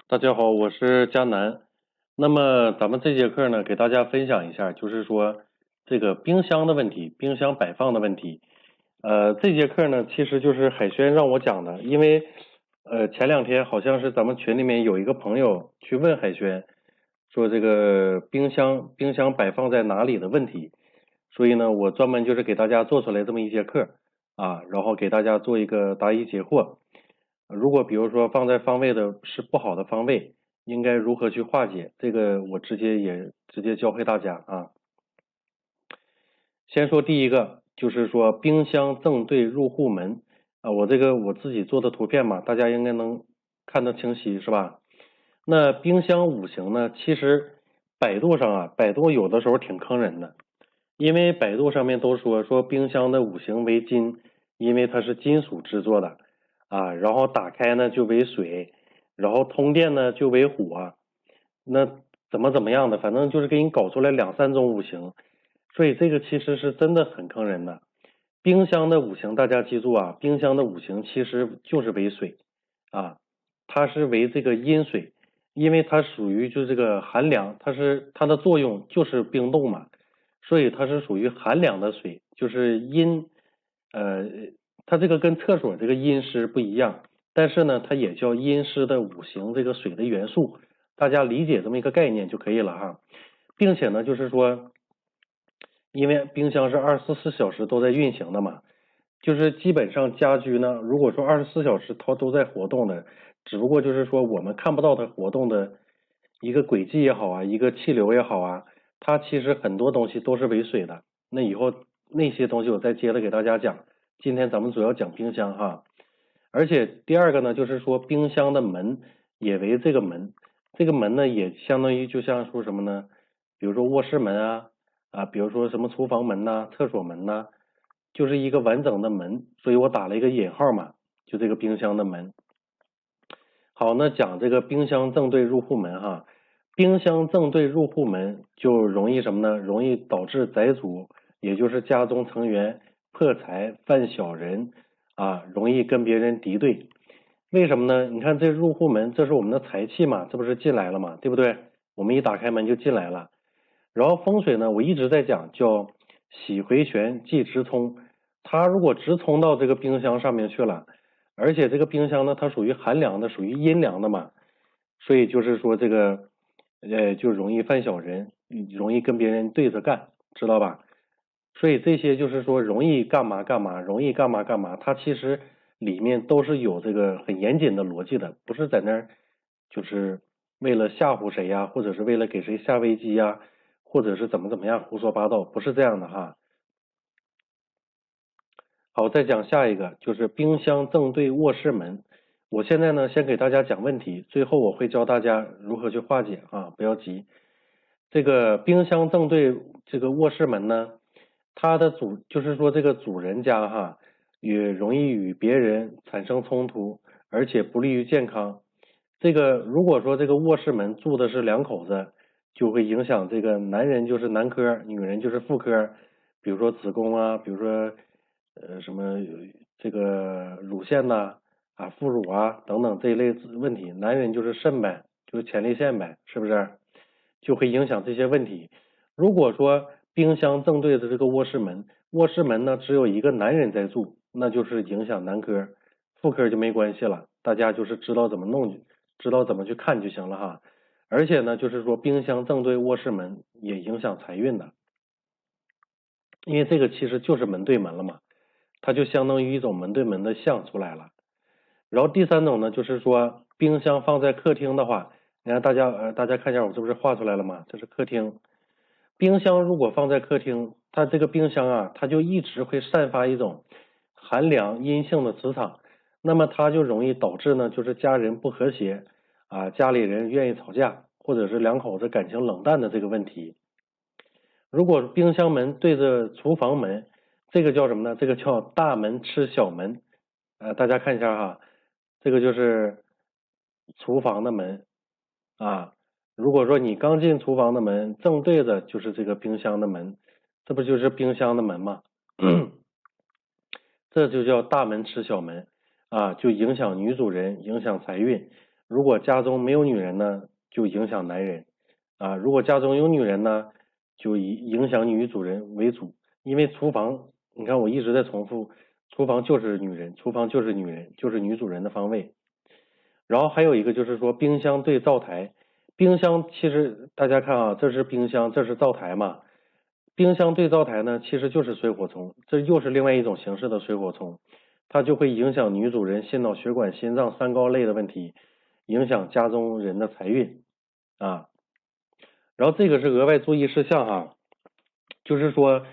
大家好，我是江南。那么咱们这节课呢，给大家分享一下，就是说这个冰箱的问题，冰箱摆放的问题。这节课呢，其实就是海轩让我讲的，因为前两天好像是咱们群里面有一个朋友去问海轩，说这个冰箱摆放在哪里的问题，所以呢，我专门就是给大家做出来这么一节课啊，然后给大家做一个答疑解惑。如果比如说放在方位的是不好的方位，应该如何去化解？这个我直接教会大家啊。先说第一个，就是说冰箱正对入户门啊，我自己做的图片嘛，大家应该能看得清晰是吧？那冰箱五行呢，其实百度上啊，百度有的时候挺坑人的，因为百度上面都说冰箱的五行为金，因为它是金属制作的啊，然后打开呢就为水，然后通电呢就为火，那怎么样的，反正就是给你搞出来两三种五行，所以这个其实是真的很坑人的。冰箱的五行大家记住啊，冰箱的五行其实就是为水啊，它是为这个阴水，因为它属于就这个寒凉，它的作用就是冰冻嘛，所以它是属于寒凉的水，就是阴，呃，它这个跟厕所这个阴湿不一样，但是呢，它也叫阴湿的五行这个水的元素，大家理解这么一个概念就可以了哈，并且呢，就是说，因为冰箱是24小时都在运行的嘛，就是基本上家居呢，如果说24小时它都在活动的，只不过就是说我们看不到它活动的一个轨迹也好啊，一个气流也好啊，它其实很多东西都是为水的。那以后那些东西我再接着给大家讲。今天咱们主要讲冰箱哈，而且第二个呢，就是说冰箱的门也为这个门，这个门呢也相当于就像说什么呢？比如说卧室门啊，比如说什么厨房门呐、厕所门呐，就是一个完整的门，所以我打了一个引号嘛，就这个冰箱的门。好，那讲这个冰箱正对入户门哈，冰箱正对入户门就容易什么呢？容易导致宅主，也就是家中成员破财、犯小人啊，容易跟别人敌对。为什么呢？你看这入户门，这是我们的财气嘛，这不是进来了嘛，对不对？我们一打开门就进来了。然后风水呢，我一直在讲叫喜回旋即直冲，它如果直冲到这个冰箱上面去了。而且这个冰箱呢，它属于寒凉的，属于阴凉的嘛，所以就是说这个，就容易犯小人，容易跟别人对着干，知道吧？所以这些就是说容易干嘛干嘛，容易干嘛干嘛，它其实里面都是有这个很严谨的逻辑的，不是在那儿就是为了吓唬谁呀，或者是为了给谁下危机呀，或者是怎么样胡说八道，不是这样的哈。好，再讲下一个，就是冰箱正对卧室门。我现在呢，先给大家讲问题，最后我会教大家如何去化解啊，不要急。这个冰箱正对这个卧室门呢，它的就是说这个主人家哈，也容易与别人产生冲突，而且不利于健康。这个如果说这个卧室门住的是两口子，就会影响这个男人就是男科，女人就是妇科，比如说子宫啊，比如说什么这个乳腺呐副乳啊等等这一类问题，男人就是肾呗，就是前列腺呗，是不是？就会影响这些问题。如果说冰箱正对着这个卧室门，卧室门呢只有一个男人在住，那就是影响男科，妇科就没关系了，大家就是知道怎么弄，知道怎么去看就行了哈。而且呢，就是说冰箱正对卧室门也影响财运的，因为这个其实就是门对门了嘛，它就相当于一种门对门的象出来了。然后第三种呢，就是说冰箱放在客厅的话，你看大家看一下我这不是画出来了吗？这是客厅，冰箱如果放在客厅，它这个冰箱啊，它就一直会散发一种寒凉阴性的磁场，那么它就容易导致呢，就是家人不和谐啊，家里人愿意吵架，或者是两口子感情冷淡的这个问题。如果冰箱门对着厨房门，这个叫什么呢？这个叫大门吃小门。大家看一下哈，这个就是厨房的门啊。如果说你刚进厨房的门，正对着就是这个冰箱的门，这不就是冰箱的门吗？这就叫大门吃小门啊，就影响女主人，影响财运。如果家中没有女人呢，就影响男人啊；如果家中有女人呢，就以影响女主人为主。因为厨房，你看我一直在重复，厨房就是女人，厨房就是女人，就是女主人的方位。然后还有一个就是说，冰箱对灶台，冰箱其实大家看啊，这是冰箱，这是灶台嘛。冰箱对灶台呢，其实就是水火冲，这又是另外一种形式的水火冲，它就会影响女主人心脑血管、心脏三高类的问题，影响家中人的财运啊。然后这个是额外注意事项哈，就是说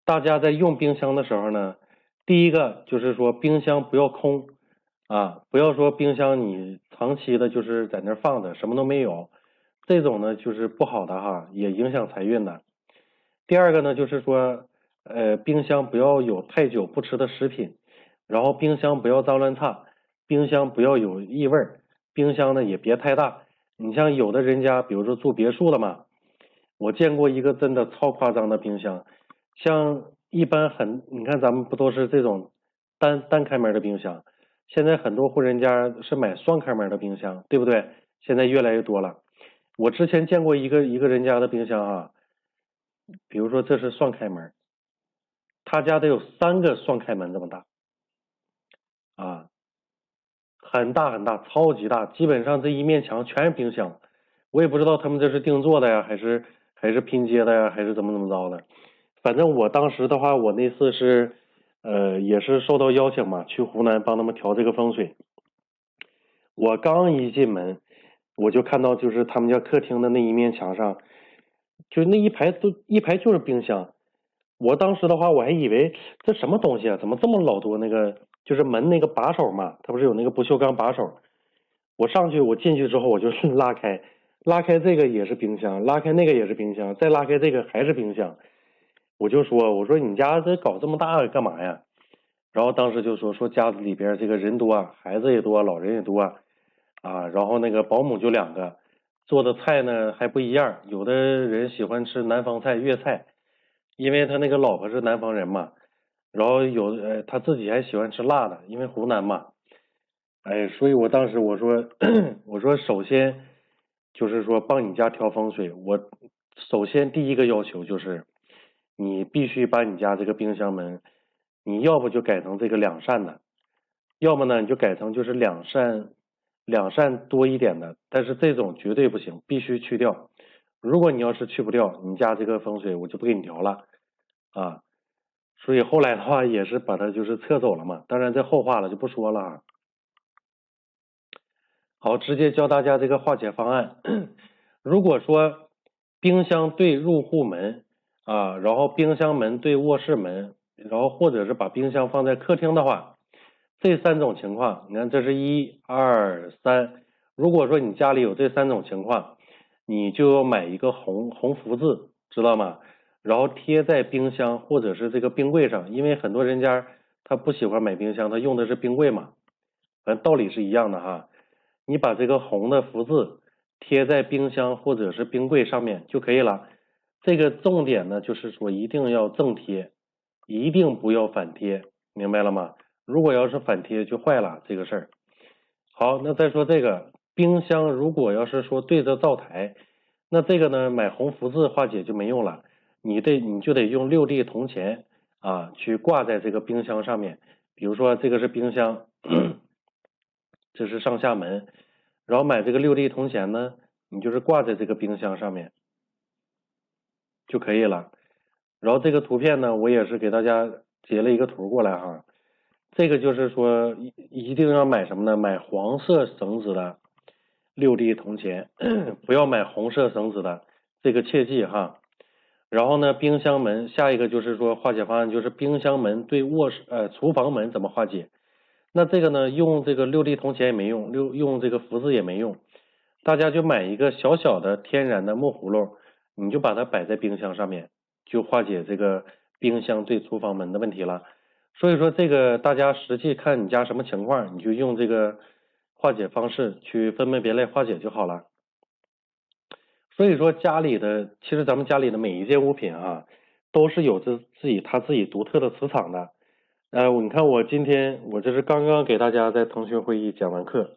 大家在用冰箱的时候呢，第一个就是说冰箱不要空啊，不要说冰箱你长期的就是在那儿放着什么都没有，这种呢就是不好的哈，也影响财运的。第二个呢就是说冰箱不要有太久不吃的食品，然后冰箱不要脏乱差，冰箱不要有异味，冰箱呢也别太大。你像有的人家比如说住别墅了嘛，我见过一个真的超夸张的冰箱，像一般你看咱们不都是这种单开门的冰箱，现在很多户人家是买双开门的冰箱，对不对？现在越来越多了。我之前见过一个人家的冰箱啊，比如说这是双开门，他家得有3个双开门这么大啊，很大很大，超级大，基本上这一面墙全是冰箱。我也不知道他们这是定做的呀，还是拼接的呀，还是怎么着的。反正我当时的话，我那次是也是受到邀请嘛，去湖南帮他们调这个风水。我刚一进门，我就看到就是他们家客厅的那一面墙上，就那一排就是冰箱。我当时的话，我还以为这什么东西啊？怎么这么老多那个？就是门那个把手嘛，它不是有那个不锈钢把手？我进去之后，我就拉开这个也是冰箱，拉开那个也是冰箱，再拉开这个还是冰箱。我说你家这搞这么大干嘛呀？然后当时就说家子里边这个人多啊，孩子也多，老人也多啊，然后那个保姆就2个，做的菜呢还不一样，有的人喜欢吃南方菜、粤菜，因为他那个老婆是南方人嘛，然后他自己还喜欢吃辣的，因为湖南嘛，哎，所以我当时我说我说首先就是说帮你家调风水，我首先第一个要求就是你必须把你家这个冰箱门，你要不就改成这个两扇的，要么呢你就改成就是两扇多一点的，但是这种绝对不行，必须去掉。如果你要是去不掉，你家这个风水我就不给你调了啊。所以后来的话也是把它就是撤走了嘛，当然这后话了就不说了啊。好，直接教大家这个化解方案。如果说冰箱对入户门啊，然后冰箱门对卧室门，然后或者是把冰箱放在客厅的话，这3种情况，你看这是1、2、3。如果说你家里有这3种情况，你就要买一个红福字，知道吗？然后贴在冰箱或者是这个冰柜上，因为很多人家他不喜欢买冰箱，他用的是冰柜嘛，反正道理是一样的哈。你把这个红的福字贴在冰箱或者是冰柜上面就可以了。这个重点呢，就是说一定要正贴，一定不要反贴，明白了吗？如果要是反贴就坏了这个事儿。好，那再说这个冰箱，如果要是说对着灶台，那这个呢买红福字化解就没用了，你就得用6粒铜钱啊去挂在这个冰箱上面。比如说这个是冰箱，这是上下门，然后买这个6粒铜钱呢，你就是挂在这个冰箱上面就可以了。然后这个图片呢，我也是给大家截了一个图过来哈。这个就是说一定要买什么呢？买黄色绳子的6粒铜钱，不要买红色绳子的，这个切记哈。然后呢，冰箱门下一个就是说化解方案就是冰箱门对厨房门怎么化解？那这个呢，用这个6粒铜钱也没用，用这个福字也没用，大家就买一个小小的天然的木葫芦，你就把它摆在冰箱上面，就化解这个冰箱对厨房门的问题了。所以说这个大家实际看你家什么情况，你就用这个化解方式去分门别类化解就好了。所以说其实咱们家里的每一件物品啊，都是有它自己独特的磁场的。你看我今天这是刚刚给大家在腾讯会议讲完课，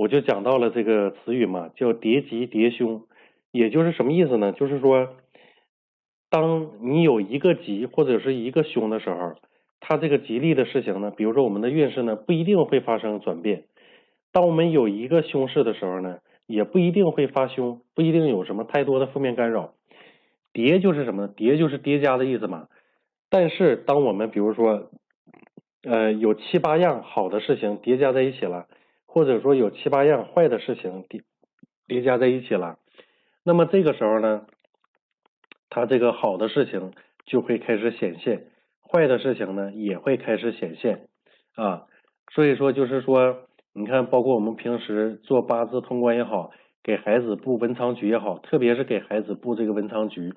我就讲到了这个词语嘛，叫叠吉叠凶，也就是什么意思呢？就是说，当你有一个吉或者是一个凶的时候，它这个吉利的事情呢，比如说我们的运势呢，不一定会发生转变。当我们有一个凶势的时候呢，也不一定会发凶，不一定有什么太多的负面干扰。叠就是什么呢？叠就是叠加的意思嘛。但是当我们比如说，有七八样好的事情叠加在一起了，或者说有七八样坏的事情叠加在一起了，那么这个时候呢，它这个好的事情就会开始显现，坏的事情呢也会开始显现啊。所以说就是说，你看，包括我们平时做八字通关也好，给孩子布文昌局也好，特别是给孩子布这个文昌局，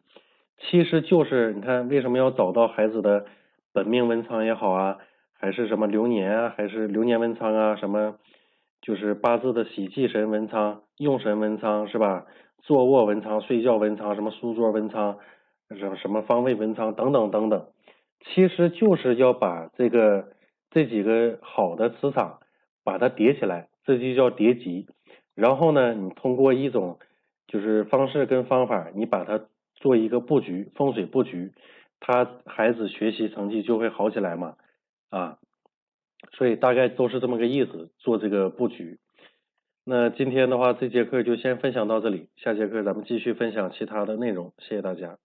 其实就是你看为什么要找到孩子的本命文昌也好啊，还是什么流年啊，还是流年文昌啊，什么就是八字的喜忌神文昌、用神文昌是吧？坐卧文昌、睡觉文昌、什么书桌文昌、什么方位文昌等等等等，其实就是要把这几个好的磁场把它叠起来，这就叫叠吉。然后呢，你通过一种就是方式跟方法，你把它做一个布局，风水布局，他孩子学习成绩就会好起来嘛，啊，所以大概都是这么个意思，做这个布局。那今天的话，这节课就先分享到这里，下节课咱们继续分享其他的内容，谢谢大家。